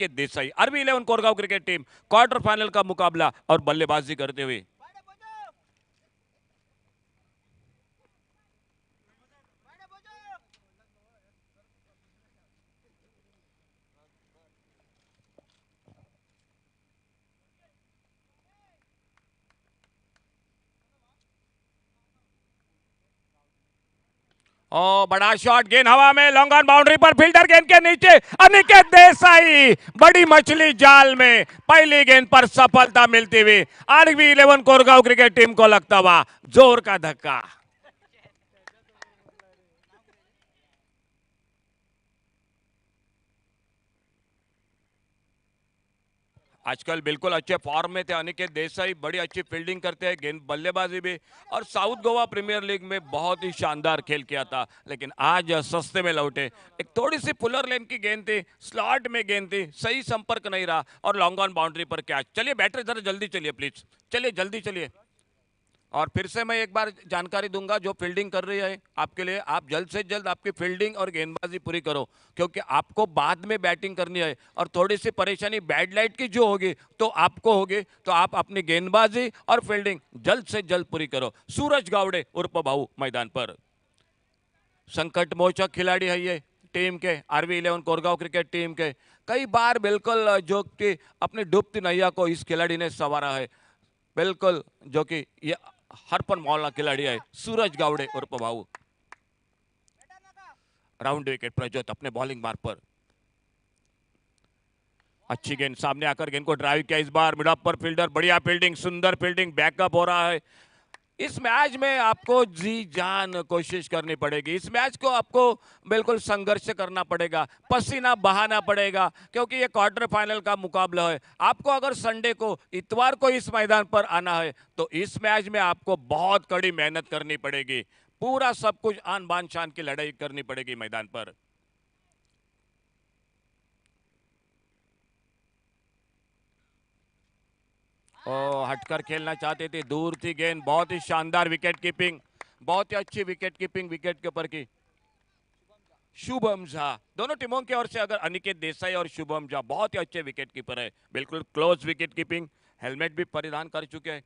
के Desai RV11 Koregaon cricket team quarter final का मुकाबला और बल्लेबाजी करते हुए। ओ बड़ा शॉट, गेंद हवा में, लॉन्ग ऑन बाउंड्री पर, फील्डर गेंद के नीचे, अनिकेत देसाई बड़ी मछली जाल में, पहली गेंद पर सफलता मिलती हुई RV11 कोरगांव क्रिकेट टीम को लगता हुआ जोर का धक्का। आजकल बिल्कुल अच्छे फॉर्म में थे अनिकेत देसाई, बड़ी अच्छी फील्डिंग करते हैं, गेंद बल्लेबाजी भी, और साउथ गोवा प्रीमियर लीग में बहुत ही शानदार खेल किया था, लेकिन आज सस्ते में लौटे। एक थोड़ी सी पुलर लेन की गेंद थी, स्लॉट में गेंद थी, सही संपर्क नहीं रहा और लॉन्ग ऑन बाउंड्री पर कैच। चलिए बैटर जरा जल्दी चलिए प्लीज, चलिए जल्दी चलिए। और फिर से मैं एक बार जानकारी दूंगा जो फील्डिंग कर रही है आपके लिए, आप जल्द से जल्द आपकी फील्डिंग और गेंदबाजी पूरी करो, क्योंकि आपको बाद में बैटिंग करनी है और थोड़ी सी परेशानी बैड लाइट की जो होगी तो आपको होगी, तो आप अपनी गेंदबाजी और फील्डिंग जल्द से जल्द पूरी करो। सूरज गावड़े उर्फ भाऊ मैदान पर। संकट मोचक खिलाड़ी है ये टीम के, RV11 कोरगांव क्रिकेट टीम के। कई बार बिल्कुल जो कि अपनी डूबती नैया को इस खिलाड़ी ने संवारा है, बिल्कुल जो कि ये हरपन मौला खिलाड़ी है सूरज गावड़े उर्फ भाऊ। राउंड विकेट प्रज्योत अपने बॉलिंग मार्ग पर, अच्छी गेंद सामने आकर गेंद को ड्राइव किया, इस बार मिड ऑफ पर फील्डर, बढ़िया फील्डिंग, सुंदर फील्डिंग, बैकअप हो रहा है। इस मैच में आपको जी जान कोशिश करनी पड़ेगी, इस मैच को आपको बिल्कुल संघर्ष करना पड़ेगा, पसीना बहाना पड़ेगा, क्योंकि ये क्वार्टर फाइनल का मुकाबला है। आपको अगर संडे को, इतवार को इस मैदान पर आना है तो इस मैच में आपको बहुत कड़ी मेहनत करनी पड़ेगी, पूरा सब कुछ आन बान शान की लड़ाई करनी पड़ेगी मैदान पर। हटकर खेलना चाहते थे, दूर थी गेंद, बहुत ही शानदार विकेट कीपिंग, बहुत ही अच्छी विकेट कीपिंग विकेट के ऊपर की। शुभम झा, दोनों टीमों की ओर से अगर अनिकेत देसाई और शुभम झा बहुत ही अच्छे विकेट कीपर है, बिल्कुल क्लोज विकेट कीपिंग, हेलमेट भी परिधान कर चुके हैं।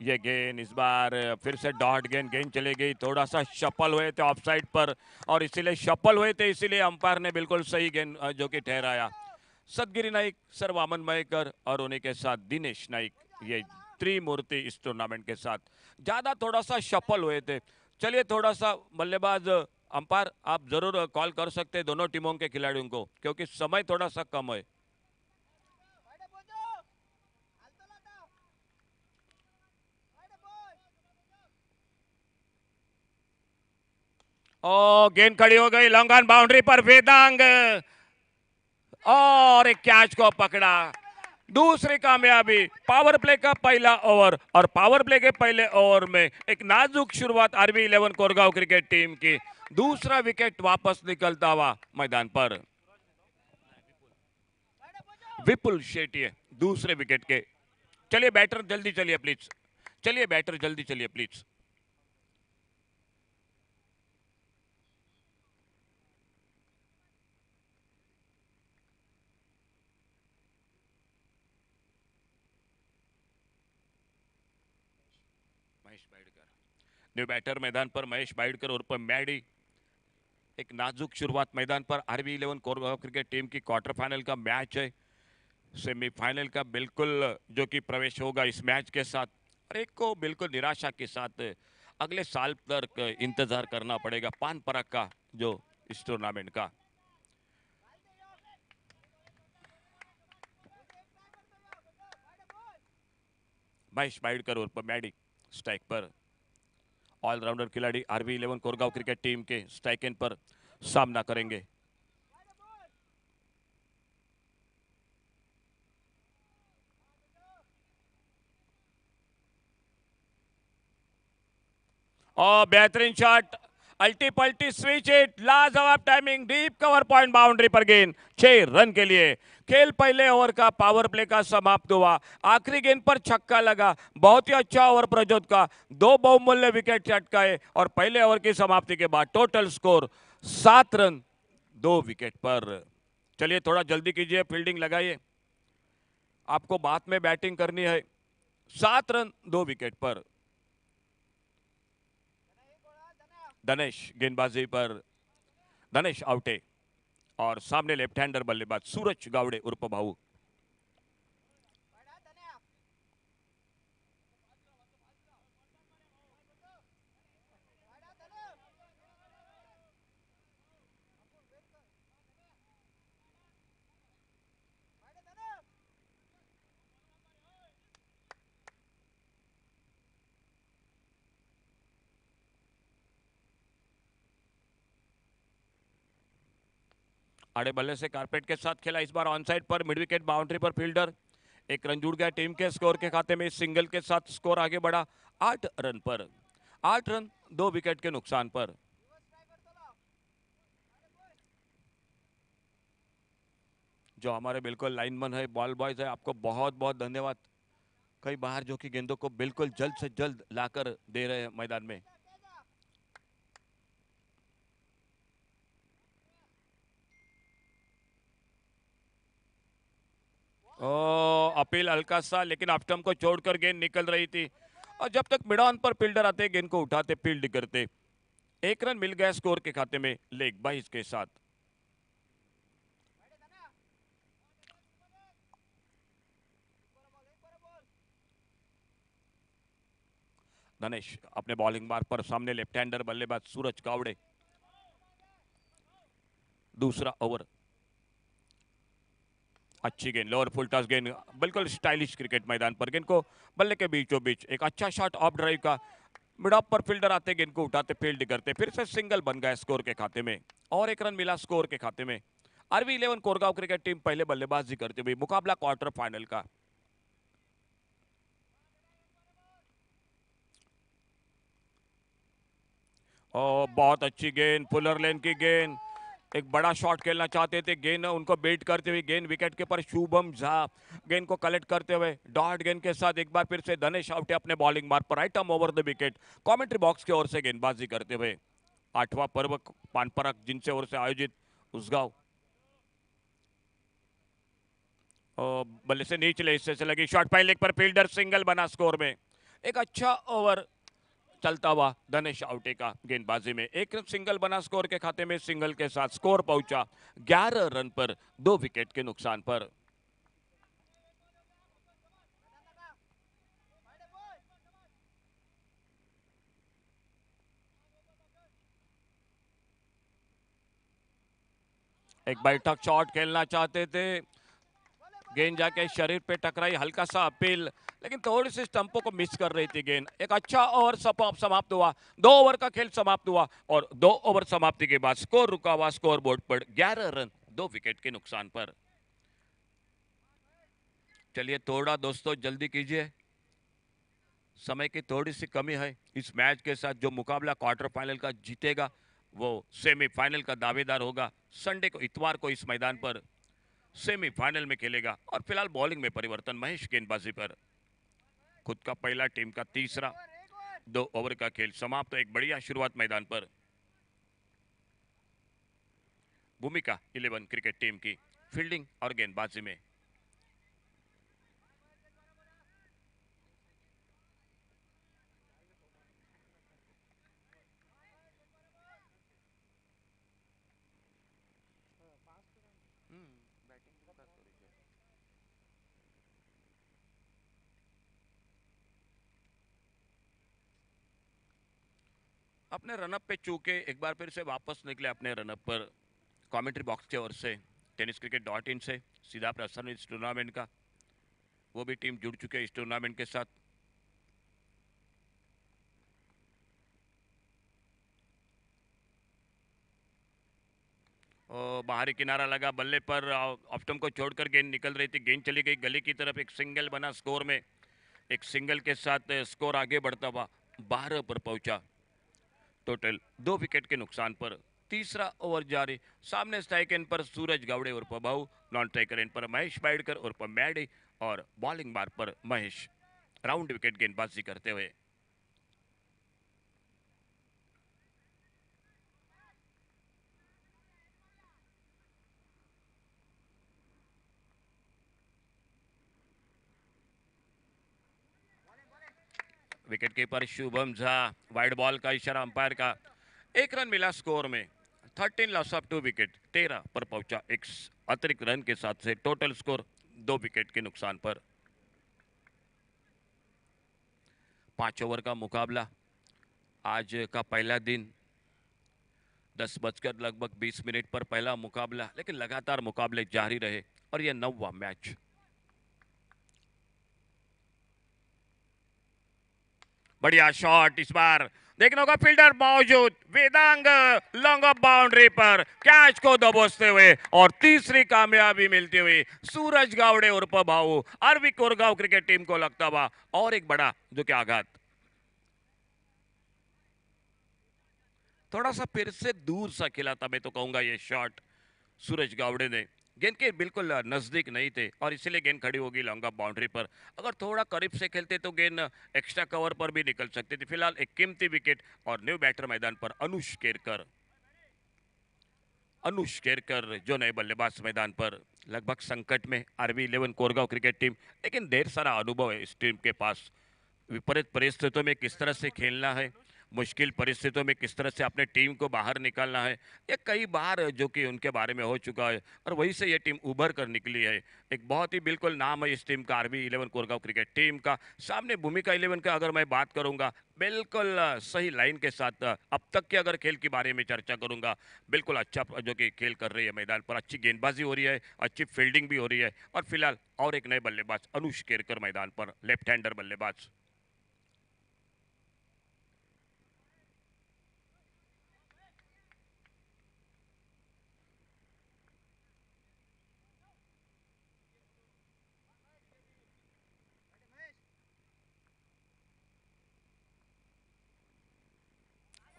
ये गेंद इस बार फिर से डॉट गेंद, गेंद चली गई, थोड़ा सा शफल हुए थे ऑफ साइड पर और इसीलिए शफल हुए थे, इसीलिए अंपायर ने बिल्कुल सही गेंद जो कि ठहराया। सदगिरी नाइक, सर वामन मयेकर और उन्हीं के साथ दिनेश नाइक, ये त्रिमूर्ति इस टूर्नामेंट के साथ ज्यादा थोड़ा सा सफल हुए थे। चलिए थोड़ा सा बल्लेबाज अंपायर आप जरूर कॉल कर सकते हैं दोनों टीमों के खिलाड़ियों को, क्योंकि समय थोड़ा सा कम है। ओ गेंद खड़ी हो गई, लॉन्ग ऑन बाउंड्री पर वेदांग, और एक कैच को पकड़ा। दूसरी कामयाबी, पावर प्ले का पहला ओवर, और पावर प्ले के पहले ओवर में एक नाजुक शुरुआत RV11 कोरगांव क्रिकेट टीम की, दूसरा विकेट वापस निकलता हुआ मैदान पर। विपुल शेट्टी दूसरे विकेट के। चलिए बैटर जल्दी चलिए प्लीज, चलिए बैटर जल्दी चलिए प्लीज। महेश बाइडकर न्यू बैटर मैदान पर, महेश बाइडकर उर्फ मैडी। एक नाजुक शुरुआत मैदान पर, RV11 कोरगांव क्रिकेट टीम की क्वार्टर फाइनल का मैच है, सेमीफाइनल का बिल्कुल जो कि प्रवेश होगा इस मैच के साथ। और एक को बिल्कुल निराशा के साथ अगले साल तक इंतजार करना पड़ेगा पान परख का जो इस टूर्नामेंट का। महेश बाइडकर उर्फ मैडी स्ट्राइक पर, ऑलराउंडर खिलाड़ी RV11 कोरगांव क्रिकेट टीम के स्ट्राइक एंड पर सामना करेंगे। और बेहतरीन शॉट, अल्टी पल्टी स्विच इट, लाजवाब timing, deep cover point boundary पर गेंद, 6 रन के लिए। खेल पहले ओवर का पावर प्ले का समाप्त हुआ, आखिरी गेंद पर छक्का लगा, बहुत ही अच्छा ओवर प्रज्योत का, 2 बहुमूल्य विकेट चटकाए और पहले ओवर की समाप्ति के बाद टोटल स्कोर 7 रन 2 विकेट पर। चलिए थोड़ा जल्दी कीजिए, फील्डिंग लगाइए, आपको बाद में बैटिंग करनी है। 7 रन 2 विकेट पर। धनेश गेंदबाजी पर, धनेश आउट है। और सामने लेफ्ट हैंडर बल्लेबाज सूरज गावड़े उर्फ भाऊ। आड़े बल्ले से कारपेट के साथ खेला, इस बार ऑन साइड पर, मिड विकेट बाउंड्री पर फील्डर। एक रन जुड़ गया टीम के स्कोर के खाते में, सिंगल के साथ स्कोर आगे बढ़ा 8 रन पर। 8 रन 2 विकेट के नुकसान पर। जो हमारे बिल्कुल लाइनमैन है, बॉल बॉयज है, आपको बहुत बहुत धन्यवाद। कई बाहर जो कि गेंदों को बिल्कुल जल्द से जल्द लाकर दे रहे हैं मैदान में। ओ, अपील हल्का सा, लेकिन ऑफ को छोड़कर गेंद निकल रही थी। और जब तक मिड ऑन पर फील्डर आते गेंद को उठाते फील्ड करते। 1 रन मिल गया स्कोर के खाते में लेग 22 के साथ। धनेश अपने बॉलिंग मार्ग पर, सामने लेफ्ट हैंडर बल्लेबाज सूरज कावड़े। दूसरा ओवर। अच्छी गेंद, लोअर फुल टॉस गेंद, बिल्कुल स्टाइलिश क्रिकेट मैदान पर। गेंद को बल्ले के बीचों बीच, एक अच्छा शॉट ऑफ ड्राइव का। मिड ऑफ पर फील्डर आते गेंद को उठाते फील्ड करते, फिर से सिंगल बन गया स्कोर के खाते में। और 1 रन मिला स्कोर के खाते में। RV11 कोरगांव क्रिकेट टीम पहले बल्लेबाजी करते हुए, मुकाबला क्वार्टर फाइनल का। और बहुत अच्छी गेंद, फुलर लेन की गेंद। एक बड़ा शॉट खेलना चाहते थे, गेंद उनको बेट करते हुए, गेंद विकेट के पर शुभम झा गेंद को कलेक्ट करते हुए डॉट गेंद के साथ एक बार फिर से धनेश आउट अपने बॉलिंग मार्ग पर, right arm over the wicket. Commentary box की ओर से गेंदबाजी करते हुए 8वां पर्व पानपराग जिनसे ओर से आयोजित उसगांव। बल्ले से नीचले हिस्से से लगी शॉट, पहले लेग पर फील्डर सिंगल बना स्कोर में। एक अच्छा ओवर चलता हुआ धनेश आउटे का गेंदबाजी में 1 रन सिंगल बना स्कोर के खाते में, सिंगल के साथ स्कोर पहुंचा 11 रन पर 2 विकेट के नुकसान पर। एक बैठक शॉट खेलना चाहते थे, गेंद जाके शरीर पे टकराई, हल्का सा अपील, लेकिन थोड़ी सी स्टंपों को मिस कर रही थी गेंद। एक अच्छा ओवर समाप्त हुआ, 2 ओवर का खेल समाप्त हुआ और 2 ओवर समाप्ति के बाद स्कोर रुका हुआ स्कोर बोर्ड पर 11 रन 2 विकेट के नुकसान पर। चलिए थोड़ा दोस्तों जल्दी कीजिए, समय की थोड़ी सी कमी है। इस मैच के साथ जो मुकाबला क्वार्टर फाइनल का जीतेगा वो सेमीफाइनल का दावेदार होगा। संडे को, इतवार को इस मैदान पर सेमीफाइनल में खेलेगा। और फिलहाल बॉलिंग में परिवर्तन, महेश गेंदबाजी पर। खुद का पहला, टीम का तीसरा। 2 ओवर का खेल समाप्त, एक बढ़िया शुरुआत मैदान पर। भूमिका 11 क्रिकेट टीम की फील्डिंग और गेंदबाजी में। अपने रनअप पे चूके एक बार फिर से वापस निकले अपने रनअप पर। कमेंट्री बॉक्स की ओर से tenniscricket.in से सीधा प्रसारण इस टूर्नामेंट का। वो भी टीम जुड़ चुके हैं इस टूर्नामेंट के साथ। और बाहरी किनारा लगा, बल्ले पर ऑफ्टम को छोड़कर गेंद निकल रही थी, गेंद चली गई गली की तरफ, एक सिंगल बना स्कोर में। एक सिंगल के साथ स्कोर आगे बढ़ता हुआ 12 पर पहुंचा, टोटल 2 विकेट के नुकसान पर। तीसरा ओवर जारी, सामने स्ट्राइक एंड पर सूरज गावड़े उर्फ भाऊ, नॉन स्ट्राइकर एंड पर महेश बाइडकर उर्फ मैडी, और बॉलिंग मार्ग पर महेश राउंड विकेट गेंदबाजी करते हुए। Wicket keeper Shubham Jha, wide ball का इशारा अंपायर का। एक रन मिला स्कोर में, 13 लॉस ऑफ 2 विकेट, 13 पर पहुंचा एक अतिरिक्त रन के साथ से टोटल स्कोर 2 विकेट के नुकसान पर। 5 ओवर का मुकाबला, आज का पहला दिन, 10 बजकर लगभग 20 मिनट पर पहला मुकाबला, लेकिन लगातार मुकाबले जारी रहे और यह 9वां मैच। बढ़िया शॉट, इस बार देखने होगा फील्डर मौजूद, वेदांग लॉन्ग ऑफ बाउंड्री पर कैच को दबोचते हुए और तीसरी कामयाबी मिलती हुई सूरज गावड़े उर्फ भाऊ, अरवी कोरगांव क्रिकेट टीम को लगता हुआ और एक बड़ा जो कि आघात। थोड़ा सा फिर से दूर सा खेला था मैं तो कहूंगा ये शॉट सूरज गावड़े ने, गेंद के बिल्कुल नजदीक नहीं थे और इसीलिए गेंद खड़ी होगी लॉन्ग ऑफ बाउंड्री पर। अगर थोड़ा करीब से खेलते तो गेंद एक्स्ट्रा कवर पर भी निकल सकती थी। फिलहाल एक कीमती विकेट और न्यू बैटर मैदान पर अनुष केरकर। अनुष केरकर जो नए बल्लेबाज मैदान पर, लगभग संकट में आरबी 11 कोरगांव क्रिकेट टीम, लेकिन ढेर सारा अनुभव है इस टीम के पास। विपरीत परिस्थितियों में किस तरह से खेलना है, मुश्किल परिस्थितियों में किस तरह से अपने टीम को बाहर निकालना है, ये कई बार जो कि उनके बारे में हो चुका है और वहीं से ये टीम उभर कर निकली है। एक बहुत ही बिल्कुल नाम है इस टीम का, आरबी 11 कोरगांव क्रिकेट टीम का। सामने भूमिका 11 का अगर मैं बात करूंगा, बिल्कुल सही लाइन के साथ अब तक के अगर खेल के बारे में चर्चा करूंगा, बिल्कुल अच्छा जो कि खेल कर रही है मैदान पर, अच्छी गेंदबाजी हो रही है, अच्छी फील्डिंग भी हो रही है। और फिलहाल और एक नए बल्लेबाज अनुष केरकर मैदान पर, लेफ्ट हैंडर बल्लेबाज।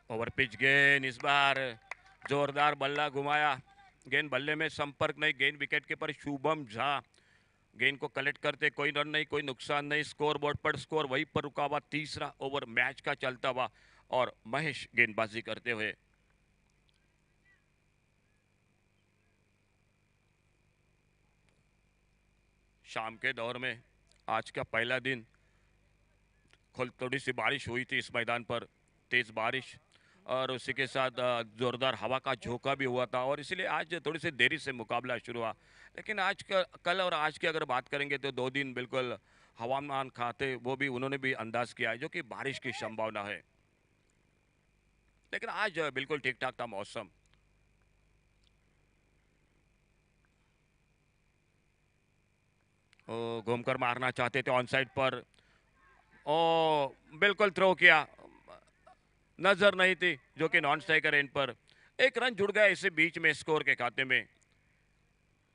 ओवर पिच गेंद, इस बार जोरदार बल्ला घुमाया, गेंद बल्ले में संपर्क नहीं, गेंद विकेट के पर शुभम झा गेंद को कलेक्ट करते, कोई रन नहीं, कोई नुकसान नहीं। स्कोर बोर्ड पर स्कोर वहीं पर रुका हुआ, तीसरा ओवर मैच का चलता हुआ और महेश गेंदबाजी करते हुए। शाम के दौर में आज का पहला दिन, थोड़ी सी बारिश हुई थी इस मैदान पर, तेज बारिश, और उसी के साथ जोरदार हवा का झोंका भी हुआ था और इसीलिए आज थोड़ी सी देरी से मुकाबला शुरू हुआ। लेकिन आज का, कल और आज की अगर बात करेंगे तो 2 दिन बिल्कुल हवामान खाते वो भी उन्होंने भी अंदाज किया है जो कि बारिश की संभावना है, लेकिन आज बिल्कुल ठीक ठाक था मौसम। घूमकर मारना चाहते थे ऑन साइड पर, ओ बिल्कुल थ्रो किया, नजर नहीं थी जो कि नॉन स्ट्राइकर एंड पर। एक रन जुड़ गया इसी बीच में स्कोर के खाते में।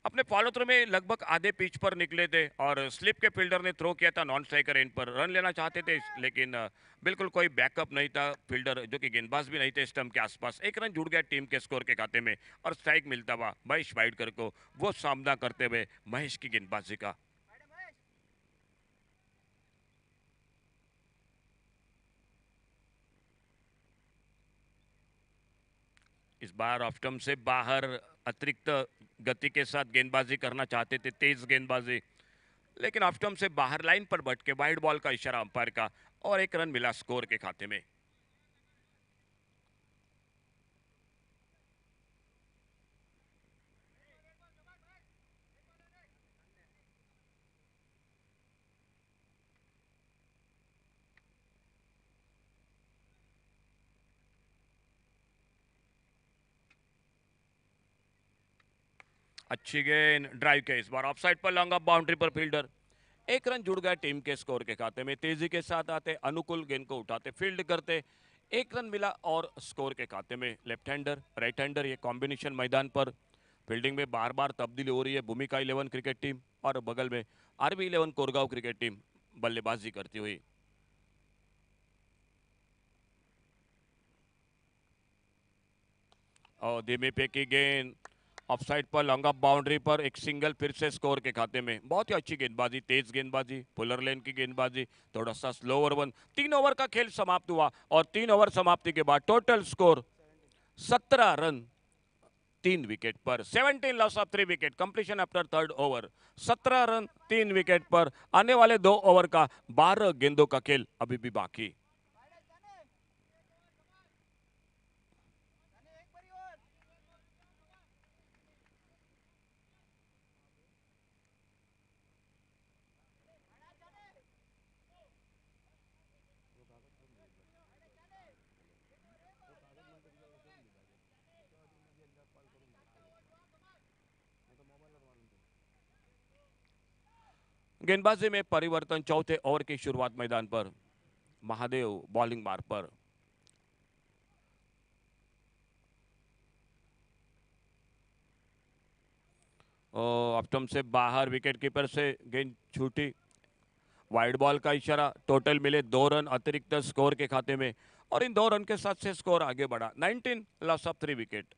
अपने फॉलो थ्रो में लगभग आधे पिच पर निकले थे और स्लिप के फील्डर ने थ्रो किया था नॉन स्ट्राइकर एंड पर, रन लेना चाहते थे लेकिन बिल्कुल कोई बैकअप नहीं था, फील्डर जो कि गेंदबाज भी नहीं थे स्टंप के आसपास। एक रन जुड़ गया टीम के स्कोर के खाते में और स्ट्राइक मिलता हुआ महेश वाइडकर को, वो सामना करते हुए महेश की गेंदबाजी का। इस बार ऑफ स्टंप से बाहर अतिरिक्त गति के साथ गेंदबाजी करना चाहते थे, तेज गेंदबाजी, लेकिन ऑफ स्टंप से बाहर लाइन पर बट के वाइड बॉल का इशारा अंपायर का और एक रन मिला स्कोर के खाते में। अच्छी गेंद, ड्राइव के, इस बार ऑफ साइड पर लॉन्ग ऑफ बाउंड्री पर फील्डर। एक रन जुड़ गया टीम के स्कोर के खाते में, तेजी के साथ आते, अनुकूल गेंद को उठाते, फील्ड करते, एक रन मिला और स्कोर के खाते में। लेफ्ट हैंडर राइट हैंडर ये कॉम्बिनेशन मैदान पर, फील्डिंग में बार बार तब्दीली हो रही है। भूमिका 11 क्रिकेट टीम और बगल में आरबी 11 कोरगांव क्रिकेट टीम बल्लेबाजी करती हुई। और धीमे पे की गेंद, ऑफ साइड पर लॉन्ग ऑफ बाउंड्री पर एक सिंगल फिर से स्कोर के खाते में। बहुत ही अच्छी गेंदबाजी, तेज गेंदबाजी, पुलर लेन की गेंदबाजी, थोड़ा सा स्लो ओवर वन। 3 ओवर का खेल समाप्त हुआ और 3 ओवर समाप्ति के बाद टोटल स्कोर 17 रन 3 विकेट पर। 17 loss of 3 wicket, completion after third over. 17 run 3 wicket पर। आने वाले 2 ओवर का 12 गेंदों का खेल अभी भी बाकी। गेंदबाजी में परिवर्तन चौथे ओवर की शुरुआत मैदान पर। महादेव बॉलिंग मार्ग पर। ऑप्टम से बाहर, विकेट कीपर से गेंद छूटी। वाइड बॉल का इशारा। टोटल मिले 2 रन अतिरिक्त स्कोर के खाते में और इन 2 रन के साथ से स्कोर आगे बढ़ा। 19 लॉस ऑफ 3 विकेट।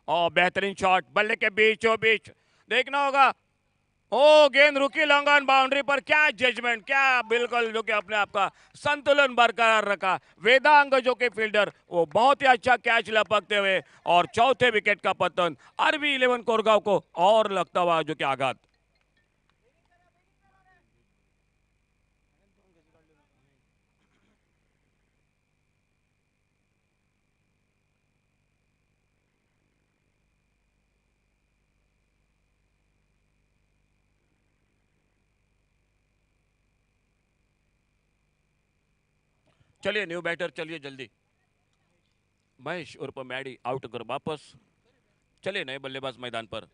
और बेहतरीन शॉट, बल्ले के बीचों बीच देखना होगा। ओ गेंद रुकी लॉन्ग ऑन बाउंड्री पर। क्या जजमेंट, क्या बिल्कुल जो कि अपने आप का संतुलन बरकरार रखा वेदांग जो कि फील्डर, वो बहुत ही अच्छा कैच लपकते हुए और चौथे विकेट का पतन। RV11 कोरगांव को और लगता हुआ जो कि आघात। चलिए न्यू बैटर, चलिए जल्दी। महेश उर्फ मैडी आउट कर वापस। चलिए नए बल्लेबाज मैदान पर।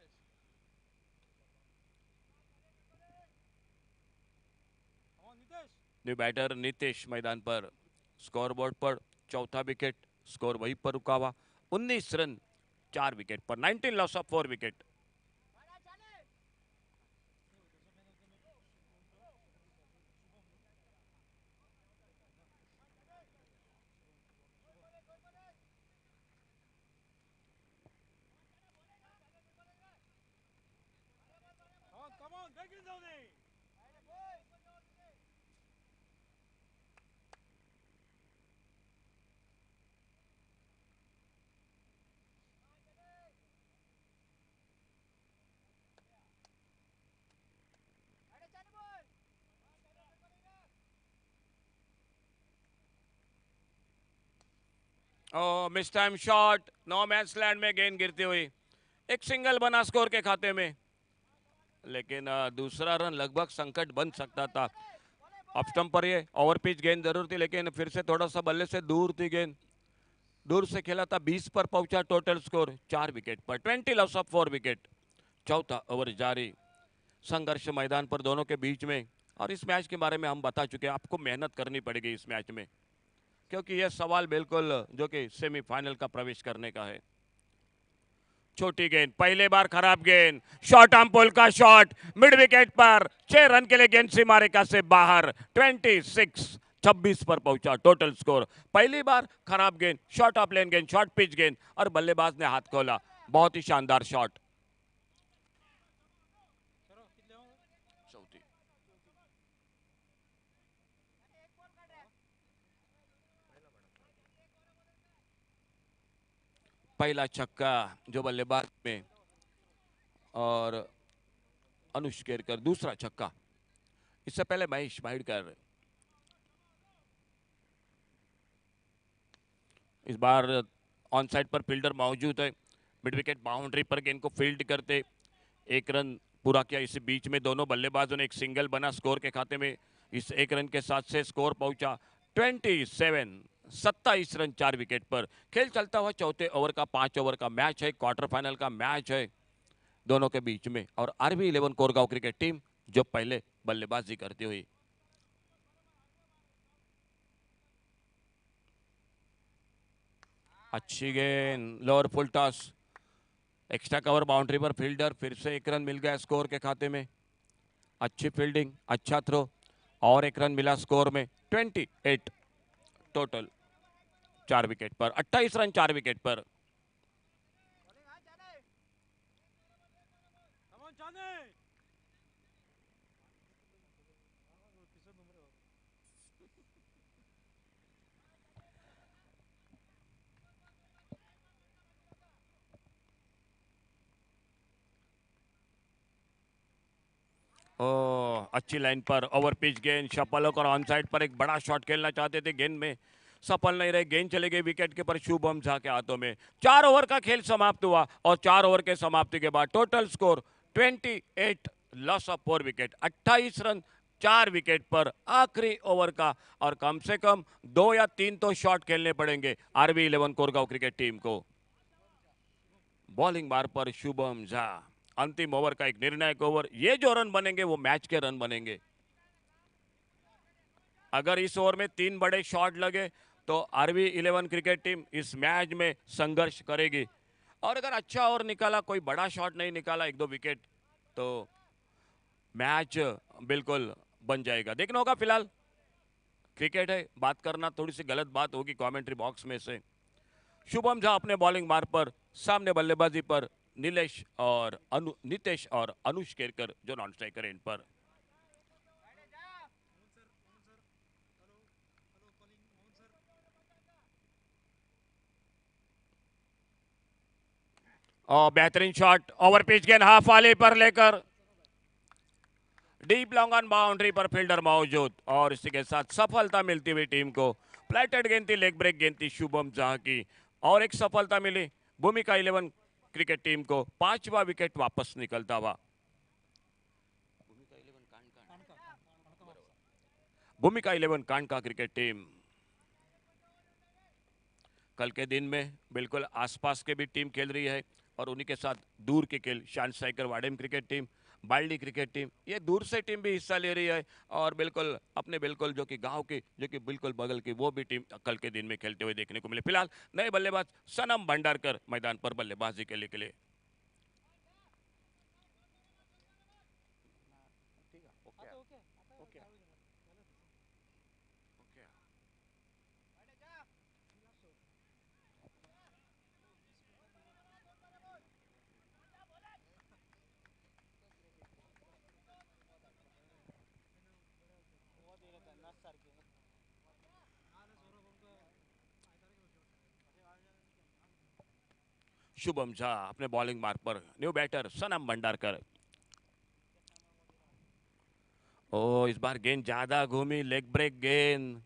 न्यू बैटर नीतीश मैदान पर। स्कोरबोर्ड पर चौथा विकेट, स्कोर वहीं पर रुका हुआ। 19 रन 4 विकेट पर। 19 loss of 4 wicket. Mistimed shot, no man's land में गेंद गिरती हुई। एक सिंगल बना स्कोर के खाते में, लेकिन दूसरा रन लगभग संकट बन सकता था। ऑफ स्टंप पर ये ओवर पिच गेंद जरूर थी, लेकिन फिर से थोड़ा सा बल्ले से दूर थी गेंद। दूर से खेला था, 20 पर पहुंचा। टोटल स्कोर 4 विकेट पर। 20 लॉस ऑफ 4 विकेट। चौथा ओवर जारी। संघर्ष मैदान पर दोनों के बीच में। और इस मैच के बारे में हम बता चुके हैं, आपको मेहनत करनी पड़ेगी इस मैच में, क्योंकि यह सवाल बिल्कुल जो कि सेमीफाइनल का प्रवेश करने का है। छोटी गेंद, पहले बार खराब गेंद। शॉर्ट आर्म पुल का शॉट मिड विकेट पर। 6 रन के लिए गेंद सीमा रेखा से बाहर। 26 पर पहुंचा टोटल स्कोर। पहली बार खराब गेंद, शॉर्ट ऑफ लेन गेंद, शॉर्ट पिच गेंद और बल्लेबाज ने हाथ खोला। बहुत ही शानदार शॉट। पहला छक्का जो बल्लेबाज में, और अनुष केरकर दूसरा छक्का। इससे पहले महेश भाईडकर। इस बार ऑन साइड पर फील्डर मौजूद है। मिड विकेट बाउंड्री पर गेंद को फील्ड करते 1 रन पूरा किया। इसी बीच में दोनों बल्लेबाजों ने एक सिंगल बना स्कोर के खाते में। इस 1 रन के साथ से स्कोर पहुंचा 27 रन 4 विकेट पर। खेल चलता हुआ चौथे ओवर का 5 ओवर का मैच है। क्वार्टर फाइनल का मैच है दोनों के बीच में। और RV11 कोरगांव क्रिकेट टीम जो पहले बल्लेबाजी करती हुई। अच्छी गेंद, lower full toss. Extra cover boundary पर फील्डर, फिर से 1 रन मिल गया स्कोर के खाते में। अच्छी फील्डिंग, अच्छा थ्रो और 1 रन मिला स्कोर में। 28 टोटल 4 विकेट पर। 28 रन 4 विकेट पर। ओ अच्छी लाइन पर ओवर पिच गेंद शपल और ऑन साइड पर एक बड़ा शॉट खेलना चाहते थे, गेंद में सफल नहीं रहे, गेंद चले गए विकेट के पर शुभम झा के हाथों में। 4 ओवर का खेल समाप्त हुआ और 4 ओवर के समाप्ति के बाद total score 28, loss of 4 wicket, 28 run 4 wicket पर आखिरी ओवर का। और कम से कम 2 या 3 तो शॉट खेलने पड़ेंगे आरबी 11 कोरगांव क्रिकेट टीम को। बॉलिंग बार पर शुभम झा, अंतिम ओवर का एक निर्णायक ओवर, ये जो रन बनेंगे वो मैच के रन बनेंगे। अगर इस ओवर में 3 बड़े शॉट लगे तो आरबी 11 क्रिकेट टीम इस मैच में संघर्ष करेगी। और अगर अच्छा ओवर निकाला, कोई बड़ा शॉट नहीं निकाला, 1-2 विकेट, तो मैच बिल्कुल बन जाएगा। देखना होगा, फिलहाल क्रिकेट है, बात करना थोड़ी सी गलत बात होगी कमेंट्री बॉक्स में से। शुभम झा अपने बॉलिंग मार्ग पर, सामने बल्लेबाजी पर नितेश और अनुष केरकर जो नॉन स्ट्राइकर एंड पर। और बेहतरीन शॉट, ओवर पिच गेंद हाफ वाले पर लेकर डीप लॉन्ग ऑन बाउंड्री पर फील्डर मौजूद, और इसी के साथ सफलता मिलती हुई टीम को। फ्लैटेड गेंद थी, लेग ब्रेक गेंद थी शुभम झा की, और एक सफलता मिली भूमिका 11 क्रिकेट टीम को। 5वां विकेट वापस निकलता हुआ। भूमिका 11 कांडका क्रिकेट टीम कल के दिन में बिल्कुल आसपास के भी टीम खेल रही है, और उन्हीं के साथ दूर के खेल शान साइकर Vadem cricket team, बाल्डी cricket team, ये दूर से टीम भी हिस्सा ले रही है। और बिल्कुल अपने बिल्कुल जो कि गांव की, जो कि बिल्कुल बगल की, वो भी टीम कल के दिन में खेलते हुए देखने को मिले। फिलहाल नए बल्लेबाज सनम भंडारकर मैदान पर बल्लेबाजी के लिए। शुभम झा अपने बॉलिंग मार्ग पर, न्यू बैटर सनम भंडारकर। ओ इस बार गेंद ज्यादा घूमी, लेग ब्रेक गेंद,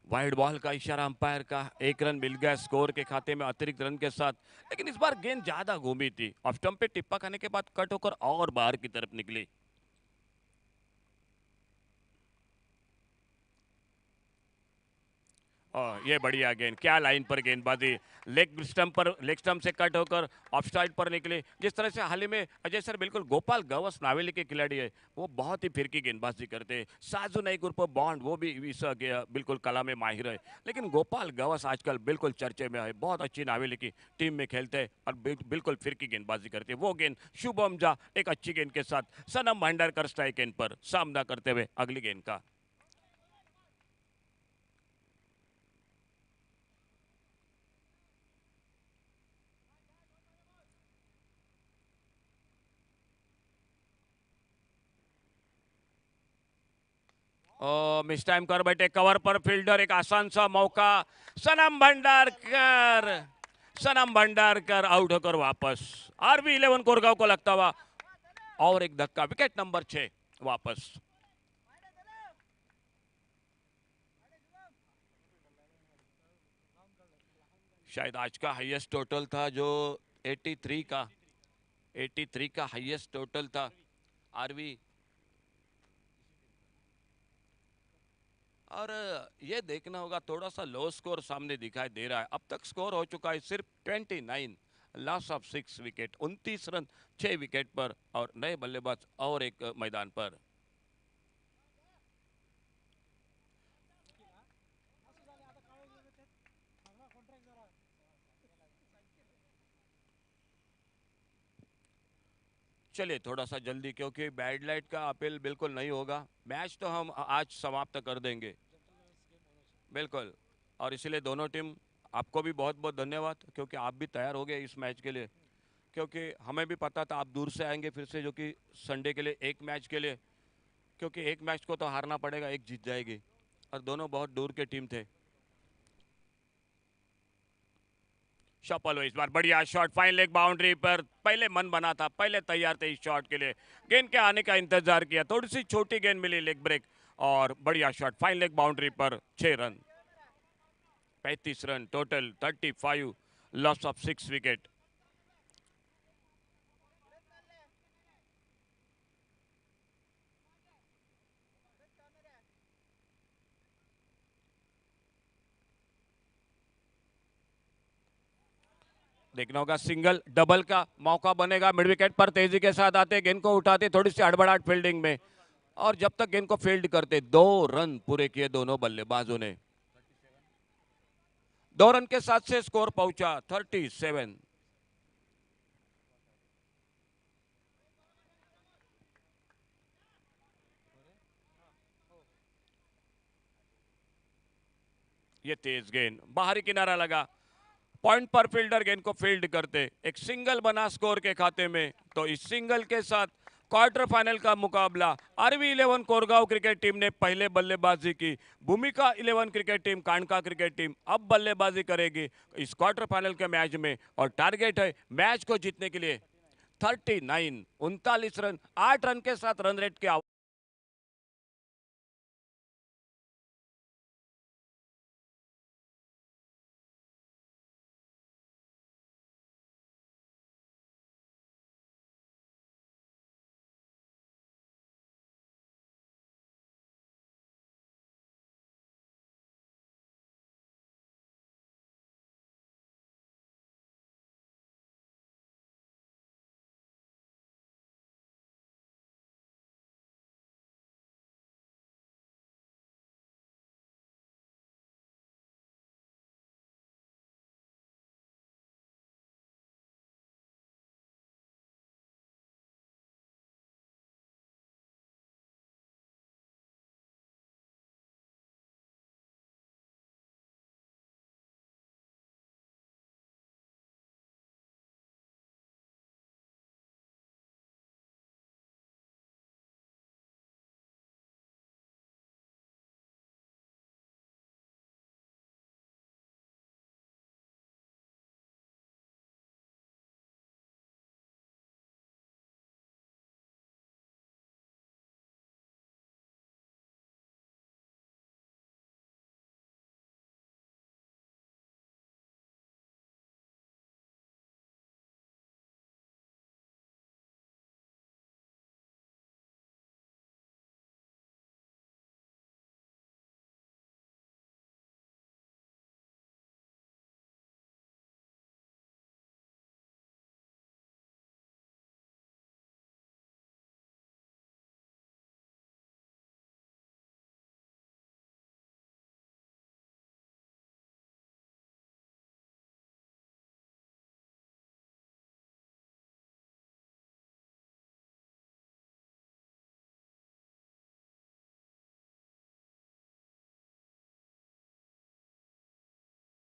वाइड बॉल का इशारा अंपायर का, 1 रन मिल गया स्कोर के खाते में अतिरिक्त रन के साथ। लेकिन इस बार गेंद ज्यादा घूमी थी, ऑफ स्टंप पे टिप्पा खाने के बाद कट होकर और बाहर की तरफ निकली। ये बढ़िया गेंद, क्या लाइन पर गेंदबाजी, लेग स्टंप से कट होकर ऑफ साइड पर निकले। जिस तरह से हाल ही में अजय सर, बिल्कुल गोपाल गवस नावेली के खिलाड़ी है, वो बहुत ही फिरकी गेंदबाजी करते हैं। साजू नाइक उर्फ बॉन्ड, वो भी बिल्कुल कला में माहिर है। लेकिन गोपाल गवस आजकल बिल्कुल चर्चे में है, बहुत अच्छी नावेली की टीम में खेलते हैं और बिल्कुल फिरकी गेंदबाजी करते हैं। वो गेंद शुभम झा एक अच्छी गेंद के साथ सनम भंडारकर स्ट्राइक एंड पर सामना करते हुए अगली गेंद का। मिस टाइम कर बैठे कवर पर फील्डर, एक आसान सा मौका, सनम भंडारकर आउट होकर वापस। आरबी 11 कोरगांव को लगता हुआ और एक धक्का, विकेट नंबर 6 वापस। शायद आज का हाईएस्ट टोटल था जो 83 का हाईएस्ट टोटल था आरबी। और ये देखना होगा, थोड़ा सा लो स्कोर सामने दिखाई दे रहा है। अब तक स्कोर हो चुका है सिर्फ 29, loss of 6 wicket, 29 run 6 wicket पर, और नए बल्लेबाज और एक मैदान पर। चलिए थोड़ा सा जल्दी, क्योंकि बैड लाइट का अपील बिल्कुल नहीं होगा, मैच तो हम आज समाप्त कर देंगे बिल्कुल। और इसीलिए दोनों टीम, आपको भी बहुत बहुत धन्यवाद, क्योंकि आप भी तैयार हो गए इस मैच के लिए। क्योंकि हमें भी पता था आप दूर से आएंगे फिर से, जो कि संडे के लिए एक मैच के लिए, क्योंकि एक मैच को तो हारना पड़ेगा, एक जीत जाएगी, और दोनों बहुत दूर के टीम थे। शॉपल इस बार बढ़िया शॉट, फाइन लेग बाउंड्री पर, पहले मन बना था, पहले तैयार थे इस शॉट के लिए, गेंद के आने का इंतजार किया, थोड़ी सी छोटी गेंद मिली लेग ब्रेक, और बढ़िया शॉट, फाइन लेग बाउंड्री पर 6 run. 35 run total, 35, loss of 6 wicket. देखना होगा सिंगल डबल का मौका बनेगा, मिड विकेट पर तेजी के साथ आते, गेंद को उठाते, थोड़ी सी हड़बड़ाहट फील्डिंग में, और जब तक गेंद को फील्ड करते, 2 रन पूरे किए दोनों बल्लेबाजों ने। 2 रन के साथ से स्कोर पहुंचा 37। ये तेज गेंद बाहरी किनारा लगा, पॉइंट पर फील्डर गेंद को फील्ड करते, एक सिंगल बना स्कोर के खाते में। तो इस सिंगल के साथ क्वार्टर फाइनल का मुकाबला आरवी 11 कोरगांव क्रिकेट टीम ने पहले बल्लेबाजी की, भूमिका 11 क्रिकेट टीम कांडका क्रिकेट टीम अब बल्लेबाजी करेगी इस क्वार्टर फाइनल के मैच में, और टारगेट है मैच को जीतने के लिए 39, 39 रन, 8 रन के साथ रन रेट के।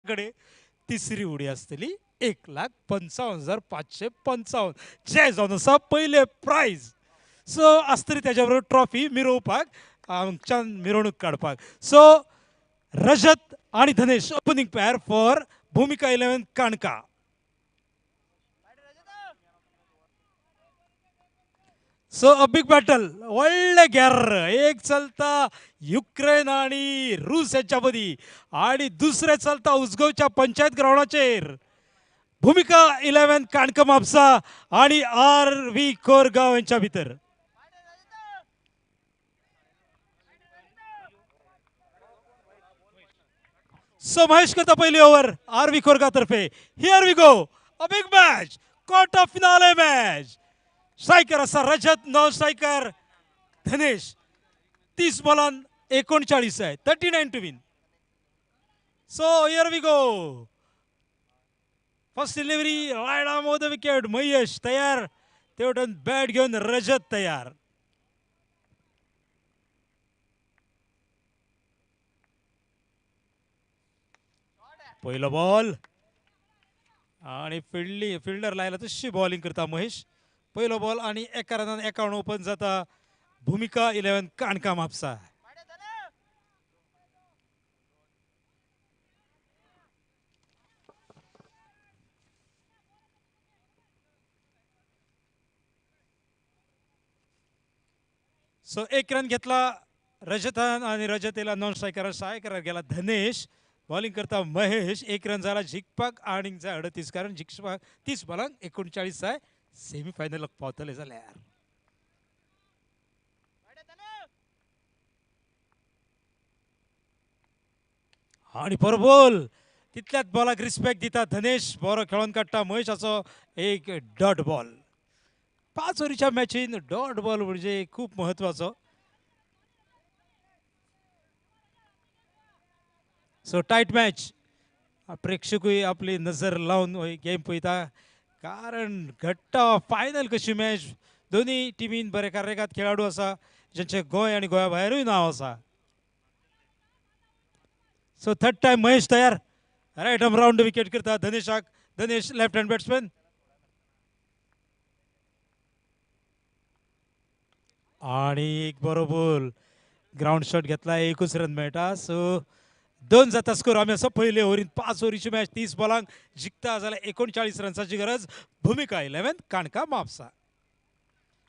कडे तिसरी उडी असतली 1,55,555 जे जावन आसा पहिले प्राइज. सो आसतली त्याच्या बरोबर ट्रॉफी मिरोवपाक, आमच्यान मिरवणूक काडपाक. सो रजत आणि धनेश ओपनिंग पेअर फॉर भूमिका 11 काणका. सो अ बिग बॅटल, व्हडले गॅर एक चलता युक्रेन आणि रूस यांच्या मदी, आणि दुसरे चलता उजगांवच्या पंचायत ग्राउंडाचेर भूमिका 11 काणका म्हापसा आणि आर व्ही कोरगांव यांच्या भितर. सो महेश करता पहिली ओव्हर आर व्ही कोरगाव तर्फे. Here we go, a big match, quarter final match. Striker असा रजत, नॉन स्ट्रायकर धनेश. 30 बॉलान 39 आहे, 39 to win. So here we go, first delivery right arm of the wicket. Mahesh तयार, तेवढं बॅट घेऊन रजत तयार. पहिला बॉल आणि फिल्डर लायला तशी बॉलिंग करता महेश. पहिलो बॉल आणि एका रनान एकावन्न ओपन जाता भूमिका 11 काणका म्हापसा. सो एक रन घेतला रजतान आणि रजतेला नॉन स्ट्रायकर सहाय्य करायला गेला धनेश. बॉलिंग करता महेश. एक रन झाला झिकपाक आणि 38 कारण झिकपाक 30 बॉलांक 39 आहे. सेमीफायनल पावतले जाल्यार आणि बरो बॉल तितल्याच बॉलाक रिस्पेक्ट दिता धनेश. बरो खेळून काडटा महेशाचो एक डॉट बॉल. 5 ओव्हरीच्या मॅचीन डॉट बॉल म्हणजे खूप महत्वाचो. सो टाईट मॅच. प्रेक्षकूय आपली नजर लावून गेम पळयता कारण घट्ट फायनल कशी मॅच. दोन्ही टिमीन बरे कार्यकात खेळाडू असा ज्यांचे गोंय आणि गोंया भायरूय नाव असा. सो थर्ड टाइम महेश तयार. राईट आर्म राउंड विकेट करता धनेशाक. धनेश लेफ्ट हँड बॅट्समॅन आणि एक बरो बॉल ग्राउंड शॉट घेतला. एकूच रन मेळटा. सो 2 जाता स्कोर. आम्ही असं पहिले ओव्हरीत 5 ओव्हरीची मॅच 30 बॉलांक जिखता जाल्यार 39 रन्साची गरज. भूमिका 11 काणका म्हापसा.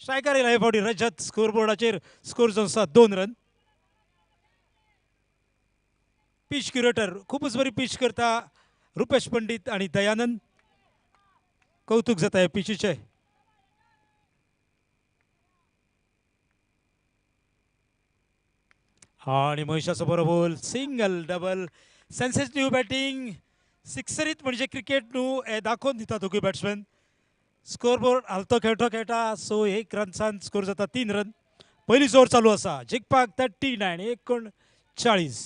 स्ट्रायकर येयला हे फावटी रजत. स्कोर बोर्डाचेर स्कोर जो आसा 2 रन. पिच क्युरेटर खूपच बरी पिच करता रुपेश पंडित आणि दयानंद. कौतुक जाता हे पिचीचे. आणि महेशाचो बरो ball single double. Sensitive batting सिक्सरीत म्हणजे क्रिकेट न्हू हे दाखोवन दिता दोगूय बॅट्समॅन. स्कोर बोर्ड हालतो खेळतो खेळटा. सो 1 रनसान स्कोर जाता 3 रन. पहिली ओव्हर चालू असा. जिखपाक 39 39.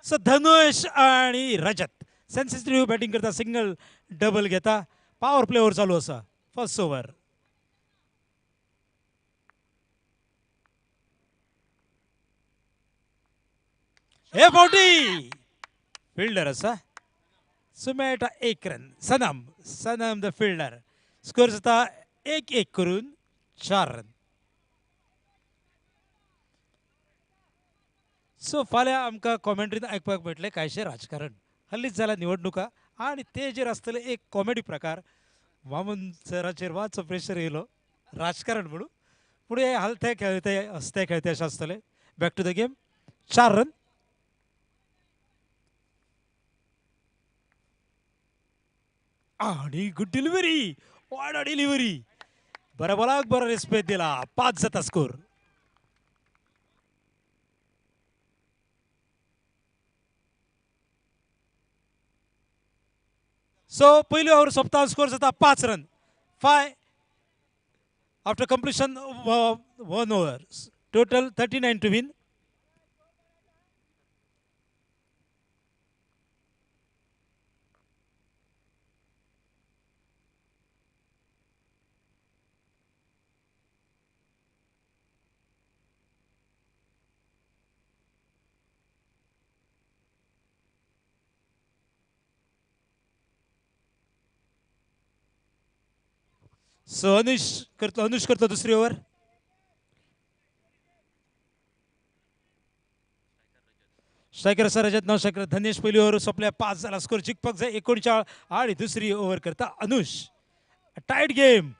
सो धनुष आणि रजत सेन्सिटिव्ह बॅटिंग करता. सिंगल डबल घेता. पॉवर प्ले ओव्हर चालू असा. First over. हे फावटी फिल्डर असा. सो मेळटा 1 run. Sanam the fielder. Score जाता 1-1 करून 4 रन. सो फाल्यां आमकां कॉमेंट्रीन आयकपाक मेळटलें कांयशे राजकारण. हल्लीच जाल्या निवडणुका आणि तेजेर आसतले एक कॉमेडी प्रकार. वामन सराचेर मातसो प्रेशर येयलो राजकारण म्हणून. पूण हे हालते खेळते हसते खेळते अशें आसतलें. Back to the game. 4 run. आणि गुड डिलिव्हरी. वाडा डिलिव्हरी. बऱ्या बॉलाक बरो रिस्पेक्ट दिला. 5 जाता स्कोर. सो पहिली ओव्हर सोंपता. स्कोर जाता 5 run. 5 after completion 1 over. Total 39 to win. So Anush करतो दुसरी ओव्हर. स्ट्रायकर असा रजत. नॉन स्ट्रायकर धनेश. पहिली ओव्हर सोंपल्या. 5 जाला स्कोर. जिखपाक जाय 39 आणि दुसरी ओव्हर करता अनुष. Tight game.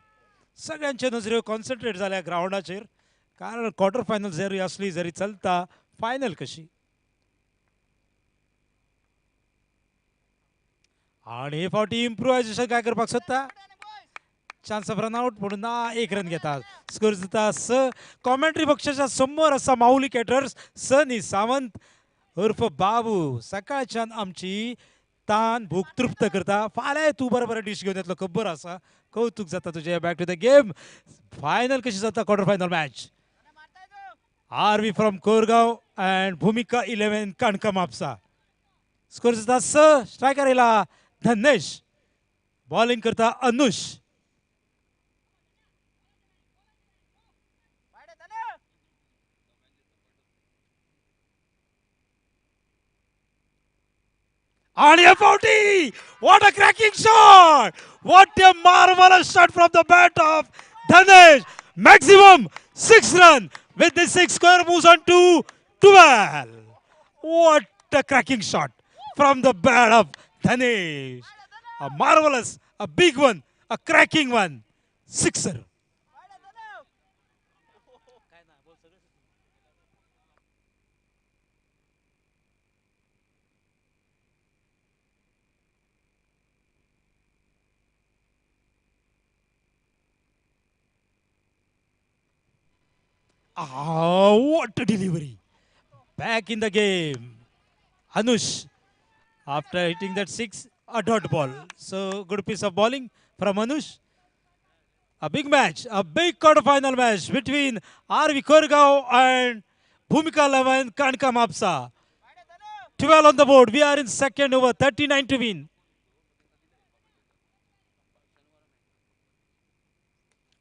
सगळ्यांचे नजऱ्यो कॉन्सन्ट्रेट जाल्या ग्राउंडाचेर कारण क्वार्टर फायनल जरी असली जरी चलता फायनल कशी. आणि हे फावटी इम्प्रोवायझेशन काय करपाक सोदता. चान्स ऑफ रन आउट म्हणून 1 रन घेतात. स्कोर जाता 6. कॉमेंट्री बॉक्साच्या समोर असा माऊली कॅटर्स सनी सावंत उर्फ बाबू. सकाळच्यान आमची तान भूक तृप्त करता. फाल्यां तूं बरो बरो डिश घेवन येतलो खबर आसा. कौतुक जाता तुझे. Back to the game. Final कशी जाता quarter final match. Aarvi from Korgaon and Bhumika 11 काणका Mapusa. Score जाता 6. स्ट्रायकर येयला धनेश. बॉलिंग करता Anush. And F40! What a cracking shot! What a marvelous shot from the bat of Dhanesh! Maximum 6 run. With the 6 square moves on to 12. What a cracking shot from the bat of Dhanesh. A marvelous, a big one, a cracking one. Sixer. Ah, what a delivery. Back in the game. Anush, after hitting that 6, a dot ball. So, good piece of bowling from Anush. A big match, a big quarterfinal match between RV Korgao and Bhumika Lavan Kanka Mapsa. 12 on the board. We are in second over, 39 to win.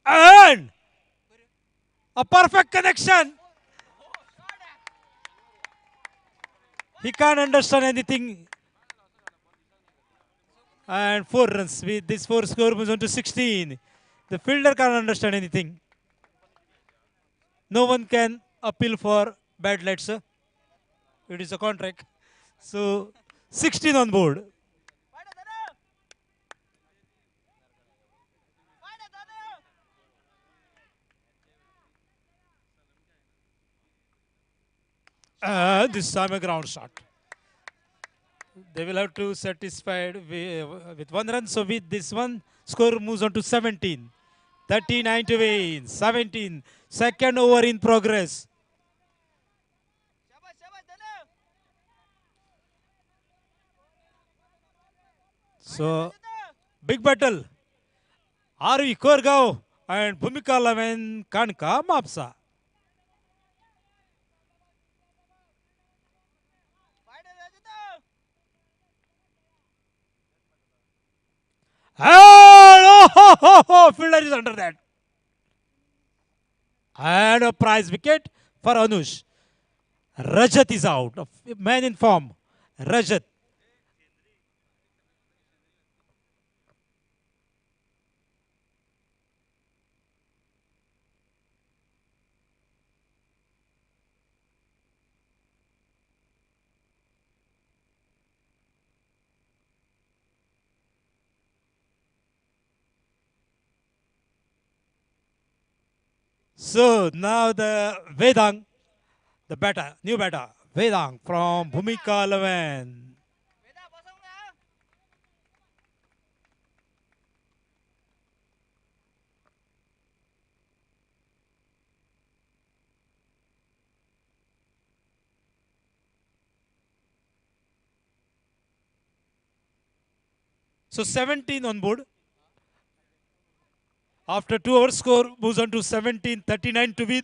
And a perfect connection. He can't understand anything. And 4 runs. With this 4 score moves on to 16. The fielder can't understand anything. No one can appeal for bad lights, sir. It is a contract. So 16 on board. This time a ground shot. They will have to satisfied with 1 run. So with this one, score moves on to 17. 39 to win. 17. Second over in progress. So big battle. RV Korgao and Bhumika Lavan Kanka Mapsa. And fielder is under that. And a prize wicket for Anush. Rajat is out. A man in form. Rajat. So now the Vedang, the batter, new batter, Vedang from Bhumika Lavan. So 17 on board. After 2 hours, score moves on to 17, 39 to win.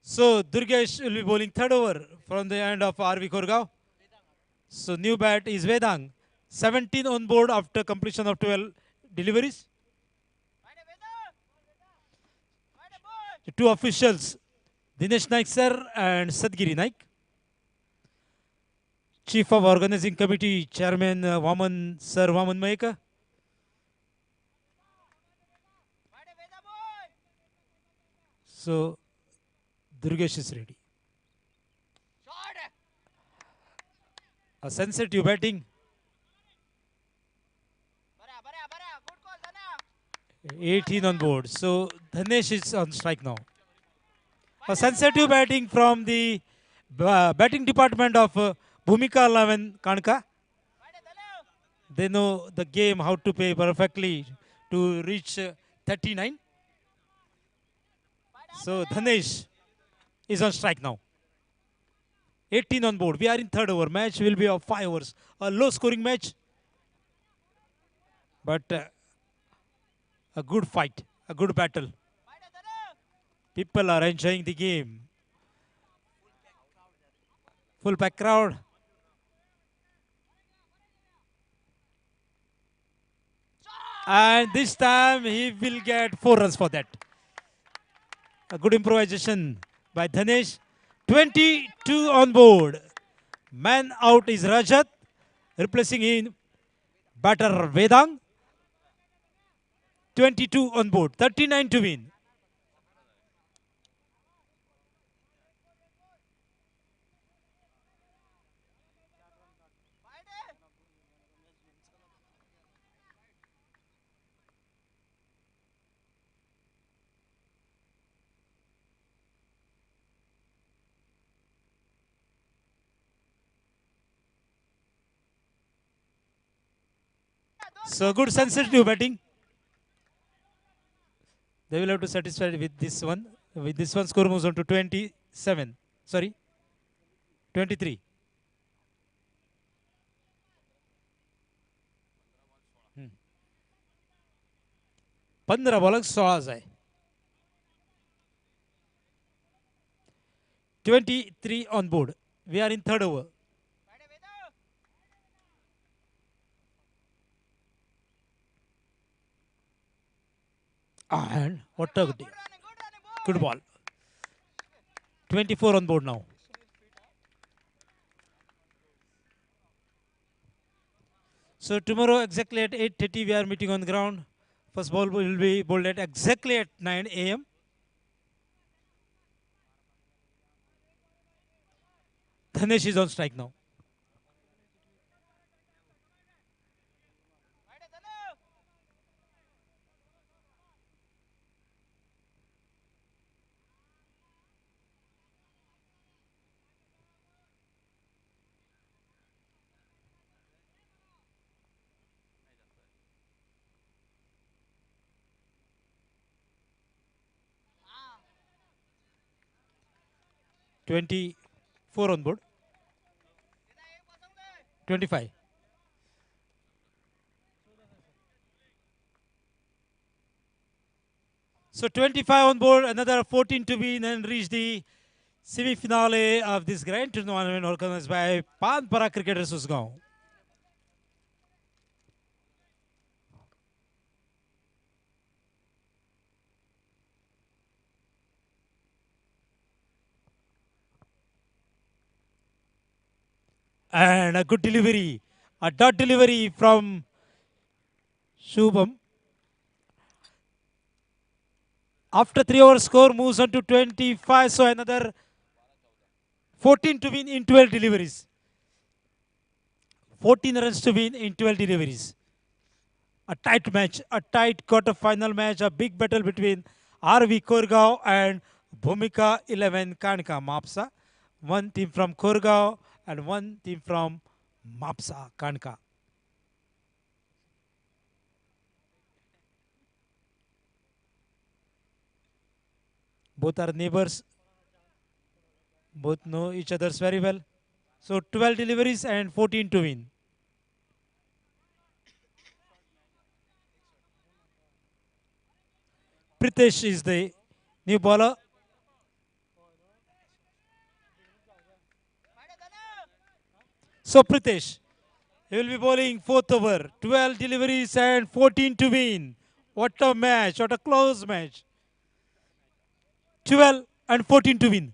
So Durgesh will be bowling third over from the end of RV Korgao. So new bat is Vedang. 17 on board after completion of 12 deliveries. The 2 officials, Dinesh Naik sir and Sadgiri Naik. Chief of Organizing Committee, Chairman Vaman Sir Vaman Mayeka. So Durgesh is ready. A sensitive batting. 18 on board. So Dhanesh is on strike now. A sensitive batting from the batting department of Bhumika Lavan Kanka. They know the game, how to play perfectly to reach 39. So Dhanesh is on strike now. 18 on board. We are in third over. Match will be of 5 overs. A low scoring match. But a good fight. A good battle. People are enjoying the game. Full pack crowd. And this time he will get 4 runs for that. A good improvisation by Dhanesh. 22 on board. Man out is Rajat, replacing in batter Vedang. 22 on board, 39 to win. So good sensitive batting. They will have to satisfy with this one. With this one, score moves on to 27. Sorry, 23. 15 bowler 16 आहे. 23 on board. We are in third over. And what a good ball. 24 on board now. So tomorrow exactly at 8:30 we are meeting on ground. First ball will be bowled at exactly at 9 a.m. Dhanesh is on strike now. Twenty-four on board. 25. So 25 on board, another 14 to win and reach the semi-finale of this grand tournament organized by Panpara Cricketers Usgaon. And a good delivery, a dot delivery from Shubham. After 3 overs, score moves on to 25, so another 14 to win in 12 deliveries. 14 runs to win in 12 deliveries. A tight match, a tight quarter-final match, a big battle between RV Korgaon and Bhumika 11 Kanka Mapsa. One team from Korgaon and one team from Mapsa Kanka. Both are neighbors. Both know each others very well. So 12 deliveries and 14 to win. Pritesh is the new bowler. So Pritesh, he will be bowling fourth over. 12 deliveries and 14 to win. What a match, what a close match. 12 and 14 to win.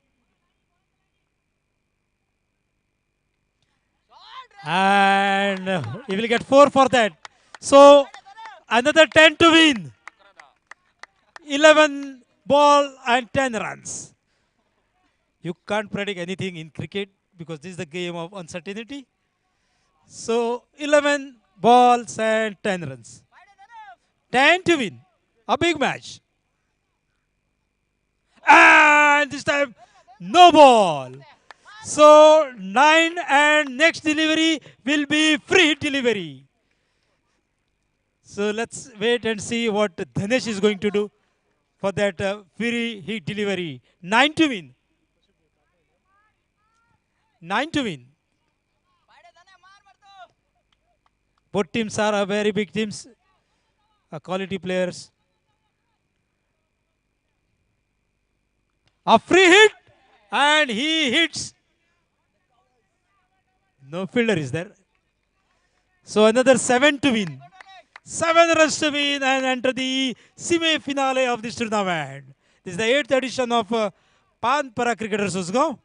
And he will get 4 for that. So another 10 to win. 11 ball and 10 runs. You can't predict anything in cricket because this is the game of uncertainty. So 11 balls and 10 runs. 10 to win. A big match. And this time, no ball. So 9 and next delivery will be free delivery. So let's wait and see what Dhanesh is going to do for that free hit delivery. 9 to win. 9 to win. Both teams are very big teams, quality players. A free hit and he hits No fielder is there. So another 7 to win. 7 runs to win and enter the semi-finale of this tournament. This is the 8th edition of Panpara Cricketers Usgaon.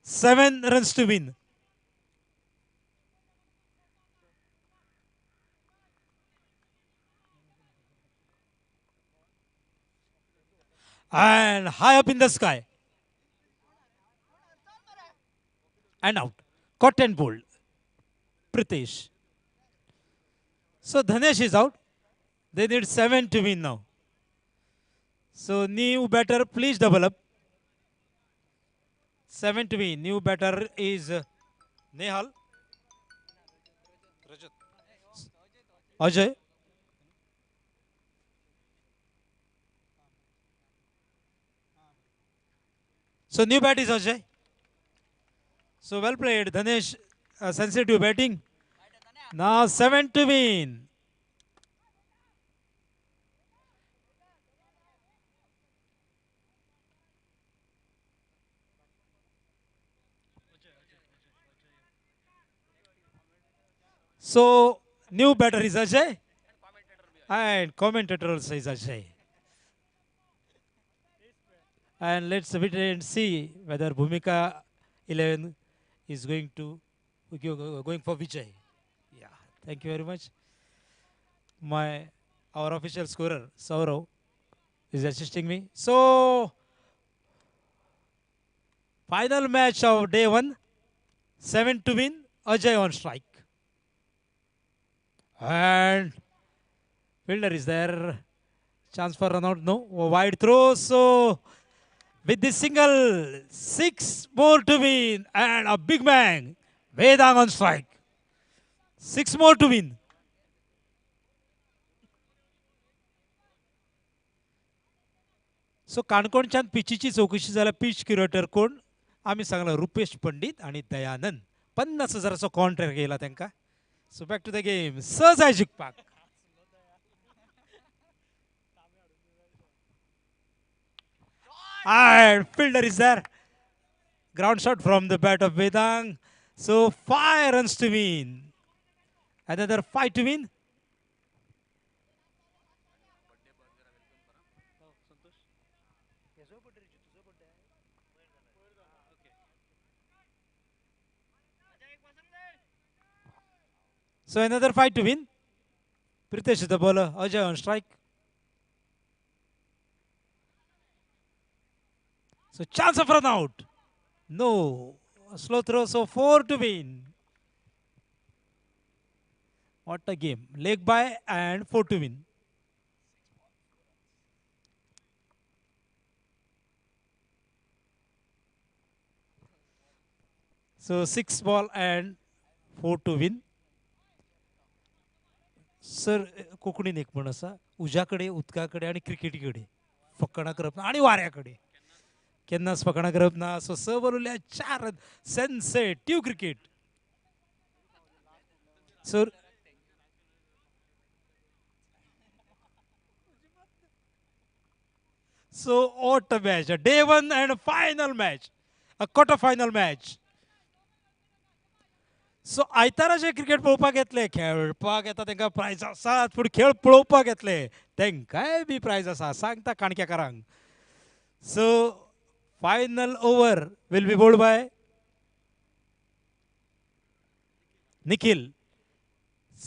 7 runs to win. And high up in the sky. And out. Caught and bowled. Pritesh. So Dhanesh is out. They need 7 to win now. So new batter, please double up. 7 to win. New batter is Nehal. Ajay. So new bat is Ajay. So well played, Dhanesh. Sensitive batting. Now 7 to win. So new batter is Ajay. And commentator also is Ajay. And let's wait and see whether Bhumika 11 is going for Vijay. Yeah, thank you very much. Our official scorer Saurav is assisting me. So final match of day 1, 7 to win. Ajay on strike. And fielder is there. Chance for run out. No. Wide throw. So with this single, 6 more to win. And a big man. Vedang on strike. 6 more to win. सो काणकोणच्यान पिचीची चौकशी जाल्यार pitch curator कोण आमी सांगला रुपेश पंडित आणि Dayanand 50,000 contract गेला तांकां so back to the game सहज आहे जिखपाक and fielder is there ground shot from the bat of Vedang so 5 runs to win another 5 to win. So another 5 to win. Pritesh is the bowler. Ajay on strike. So chance of run out. No. A slow throw. So 4 to win. What a game. Leg by and 4 to win. So 6 ball and 4 to win. Sir कोंकणीन एक म्हण आसा उज्या कडेन उदका कडेन आनी क्रिकेटी कडेन फकाणां करप ना आनी वाऱ्या कडेन केन्नाच फकाणां करप ना सो स बॉल उरल्या 4 run sensitive cricket sir so what a match, a day 1 and a final match, a quarter final match. सो आयतारा जे क्रिकेट पळोवपाक येतले खेळपाक येता तांकां प्रायज आसात पूण खेळ पळोवपाक येतले तांकांय बी प्रायज आसा सांगता काणकेकारांक so final over will be bowled by Nikhil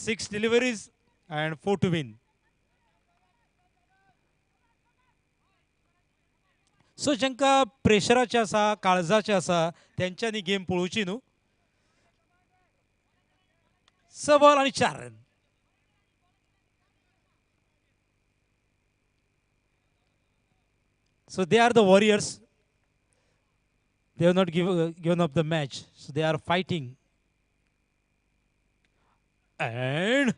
6 deliveries and 4 to win. So जांकां प्रेशराचे आसा काळजाचे आसा तेंच्यांनी गेम पळोवची न्हू 6 ball and 4 run. So they are the warriors. They have not given up the match. So they are fighting. And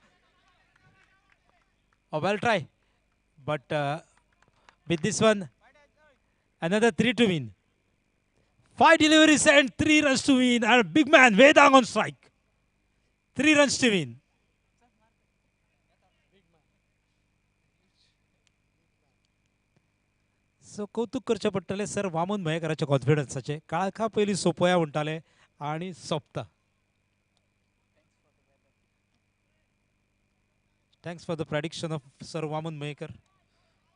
a well try. But with this one, another 3 to win. 5 deliveries and 3 runs to win. And big man Vedang on strike. 3 runs to win. सो कौतुक करचें पडटलें sir Vaman मयेकराच्या कॉन्फिडन्साचें काळखा पयलीं सोंपया म्हणटाले आनी सोंपता Thanks for the prediction of Sir Vaman Maker.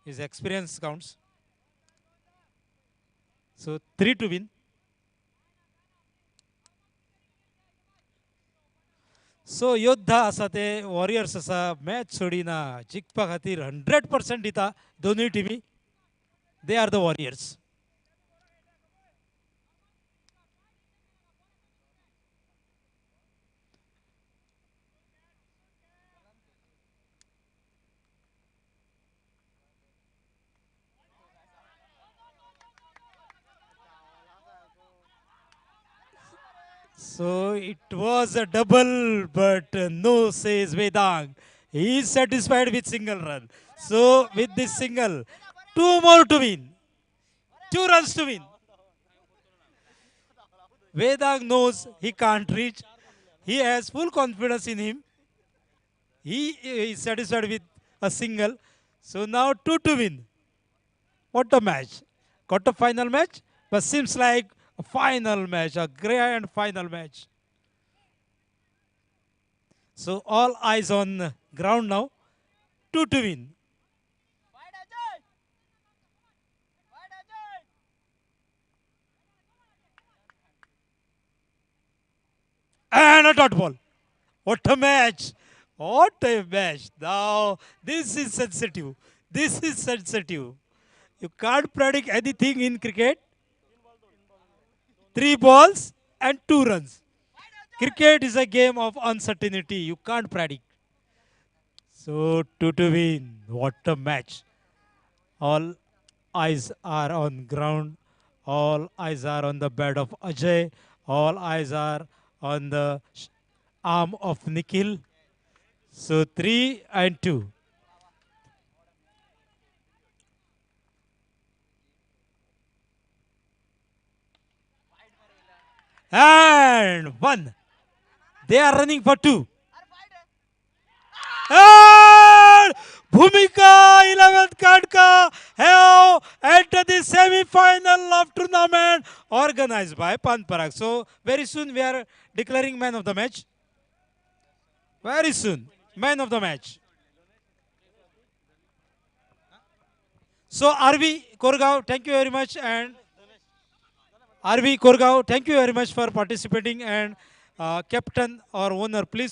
His experience counts. So 3 to win. सो योद्धा असा ते वॉरियर्स असा मॅच सोडिना जिखपा खातीर 100% दिता दोनूय टिमी. They are the warriors. So it was a double, but no, says Vedang. He is satisfied with single run. So with this single, 2 more to win. 2 runs to win. Vedang knows he can't reach. He has full confidence in him. He is satisfied with a single. So now 2 to win. What a match. Got a final match, but seems like a final match, a grand final match. So all eyes on ground now. 2 to win. And a dot ball. What a match. What a match. Now, this is sensitive. This is sensitive. You can't predict anything in cricket. 3 balls and 2 runs. Cricket is a game of uncertainty. You can't predict. So 2 to win. What a match. All eyes are on ground. All eyes are on the bat of Ajay. All eyes are on the arm of Nikhil. So 3 and 2. And 1. They are running for 2. And Bhumika 11th Kadka have entered the semi-final of tournament organized by Panparag. So very soon we are declaring man of the match. Very soon, man of the match. So RV Korgaon, thank you very much, and RV Korgaon, thank you very much for participating, and captain or owner, please